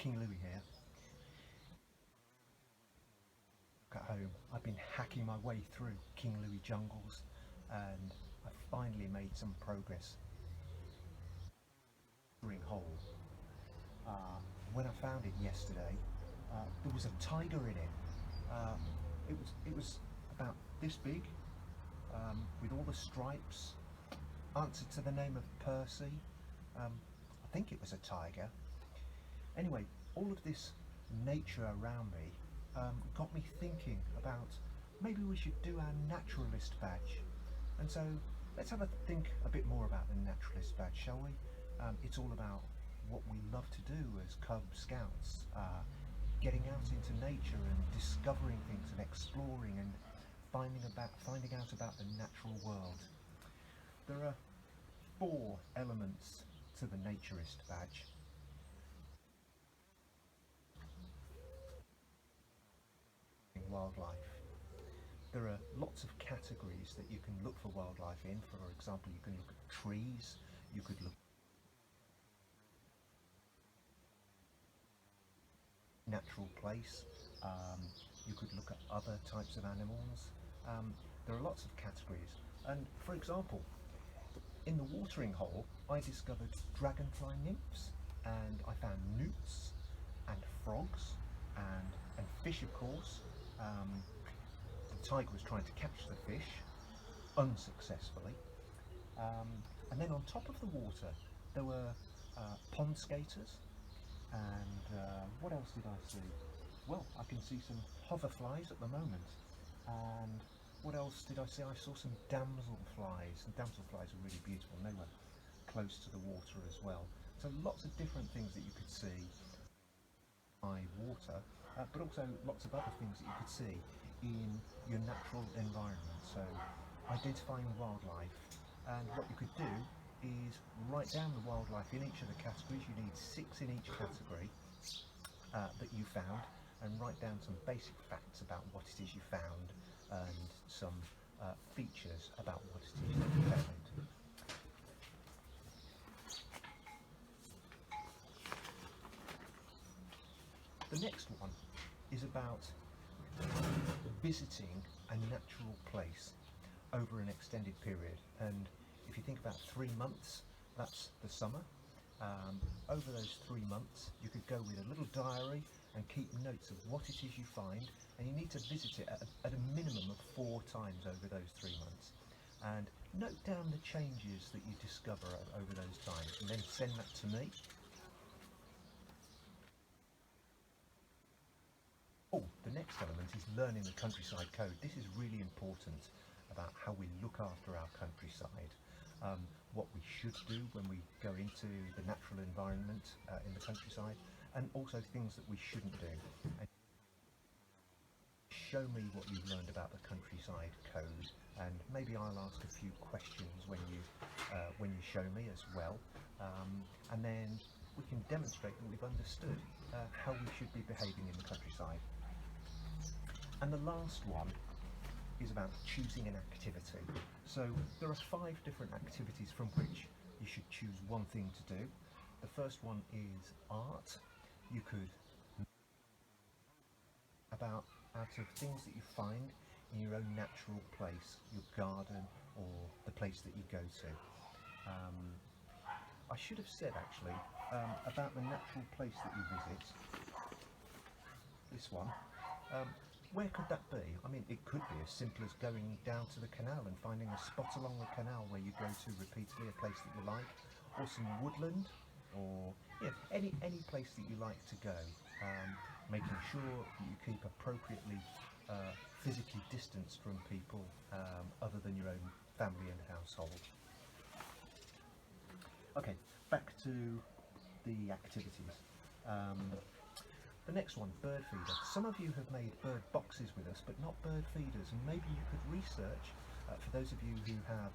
King Louie here. At home, I've been hacking my way through King Louie jungles and I finally made some progress. Hole. When I found it yesterday, there was a tiger in it. It was about this big, with all the stripes. Answered to the name of Percy. I think it was a tiger. Anyway, all of this nature around me got me thinking about maybe we should do our naturalist badge. And so let's have a think a bit more about the naturalist badge, shall we? It's all about what we love to do as Cub Scouts, getting out into nature and discovering things and exploring and finding out about the natural world. There are 4 elements to the naturist badge. Wildlife. There are lots of categories that you can look for wildlife in. For example, you can look at trees, you could look at natural place, you could look at other types of animals. There are lots of categories, and for example, in the watering hole I discovered dragonfly nymphs, and I found newts and frogs and fish, of course. The tiger was trying to catch the fish unsuccessfully, and then on top of the water there were pond skaters, and what else did I see? Well, I can see some hoverflies at the moment, and what else did I see? I saw some damselflies, and damselflies are really beautiful, and they were close to the water as well. So lots of different things that you could see by water, but also lots of other things that you could see in your natural environment. So identifying wildlife, and what you could do is write down the wildlife in each of the categories. You need 6 in each category that you found, and write down some basic facts about what it is you found and some features about what it is that you found. The next one is about visiting a natural place over an extended period, and if you think about 3 months, that's the summer. Over those 3 months you could go with a little diary and keep notes of what it is you find, and you need to visit it at a minimum of 4 times over those 3 months, and note down the changes that you discover over those times, and then send that to me. The next element is learning the countryside code. This is really important about how we look after our countryside, what we should do when we go into the natural environment in the countryside, and also things that we shouldn't do. And show me what you've learned about the countryside code, and maybe I'll ask a few questions when you show me as well, and then we can demonstrate that we've understood how we should be behaving in the countryside. And the last one is about choosing an activity. So there are 5 different activities from which you should choose one thing to do. The first one is art. You could out of things that you find in your own natural place, your garden or the place that you go to. I should have said actually about the natural place that you visit. This one. Where could that be? I mean, it could be as simple as going down to the canal and finding a spot along the canal where you go to repeatedly, a place that you like, or some woodland, or any place that you like to go. Making sure that you keep appropriately physically distanced from people other than your own family and household. Okay, back to the activities. The next one, bird feeder. Some of you have made bird boxes with us, but not bird feeders, and maybe you could research, for those of you who have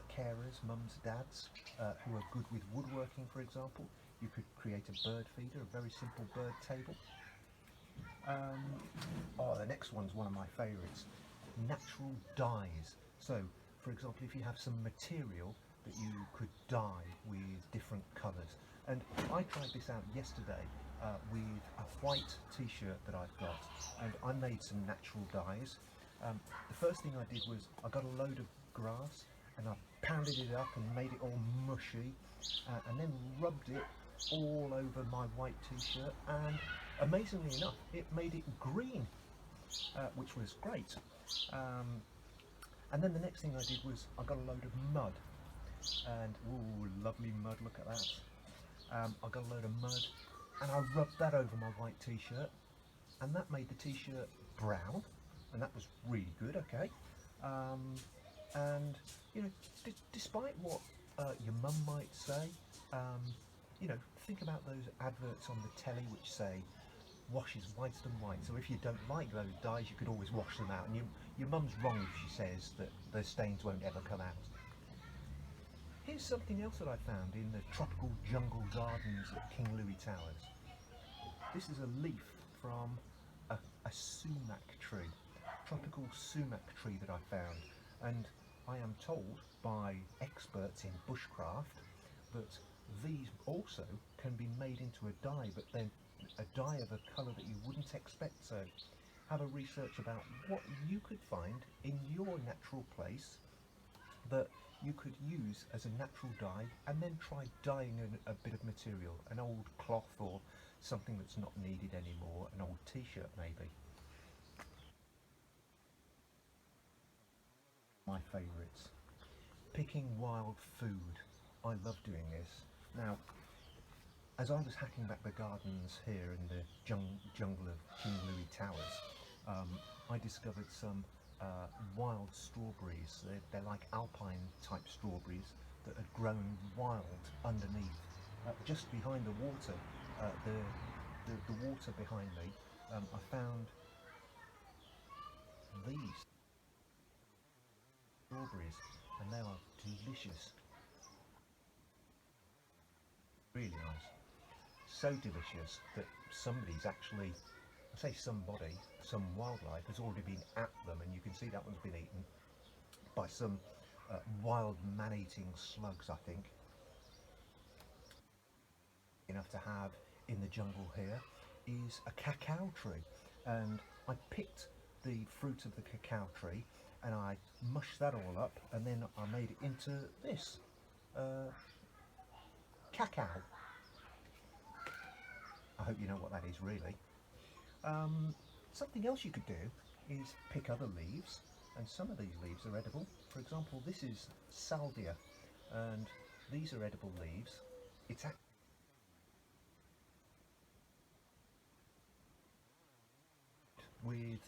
carers, mums, dads, who are good with woodworking, for example, you could create a bird feeder, a very simple bird table. The next one's one of my favourites, natural dyes. So, for example, if you have some material that you could dye with different colours, and I tried this out yesterday with a white t-shirt that I've got, and I made some natural dyes. The first thing I did was I got a load of grass and I pounded it up and made it all mushy, and then rubbed it all over my white t-shirt, and amazingly enough it made it green, which was great. And then the next thing I did was I got a load of mud, and ooh, lovely mud, look at that. I got a load of mud and I rubbed that over my white t-shirt, and that made the t-shirt brown, and that was really good. Okay. And you know, despite what your mum might say, you know, think about those adverts on the telly which say wash is whiter than white. So if you don't like those dyes, you could always wash them out. And your mum's wrong if she says that those stains won't ever come out. Here's something else that I found in the tropical jungle gardens at King Louie Towers. This is a leaf from a sumac tree, tropical sumac tree that I found. And I am told by experts in bushcraft that these also can be made into a dye, but then a dye of a colour that you wouldn't expect. So have a research about what you could find in your natural place that you could use as a natural dye, and then try dyeing a bit of material, an old cloth or something that's not needed anymore, an old t-shirt maybe. My favourites. Picking wild food. I love doing this. Now, as I was hacking back the gardens here in the jungle of King Louie Towers, I discovered some wild strawberries. They're like alpine type strawberries that had grown wild underneath, just behind the water. The water behind me, I found these strawberries, and they are delicious. Really nice. So delicious that somebody's actually, I say somebody, some wildlife has already been at them, and you can see that one's been eaten by some wild man-eating slugs, I think. Enough to have in the jungle here is a cacao tree, and I picked the fruit of the cacao tree and I mushed that all up, and then I made it into this cacao. I hope you know what that is really. Something else you could do is pick other leaves, and some of these leaves are edible. For example, this is salvia, and these are edible leaves. It's actually with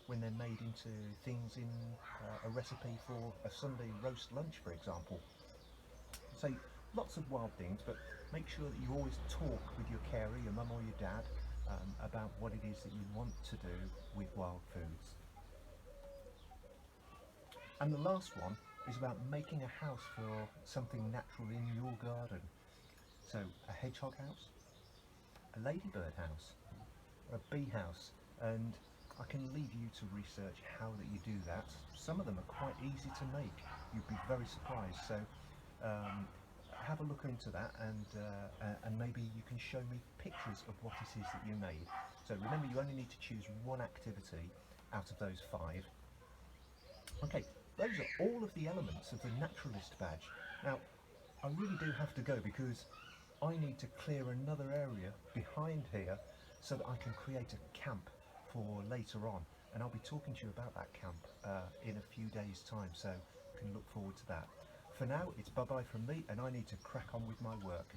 when they're made into things in a recipe for a Sunday roast lunch, for example. So lots of wild things, but make sure that you always talk with your carer, your mum or your dad, about what it is that you want to do with wild foods. And the last one is about making a house for something natural in your garden. So a hedgehog house, a ladybird house, or a bee house, and I can leave you to research how that you do that. Some of them are quite easy to make. You'd be very surprised. So have a look into that, and maybe you can show me pictures of what it is that you made. So remember, you only need to choose one activity out of those 5. Okay, those are all of the elements of the naturalist badge. Now, I really do have to go because I need to clear another area behind here so that I can create a camp for later on, and I'll be talking to you about that camp in a few days' time, so you can look forward to that. For now, it's bye-bye from me, and I need to crack on with my work.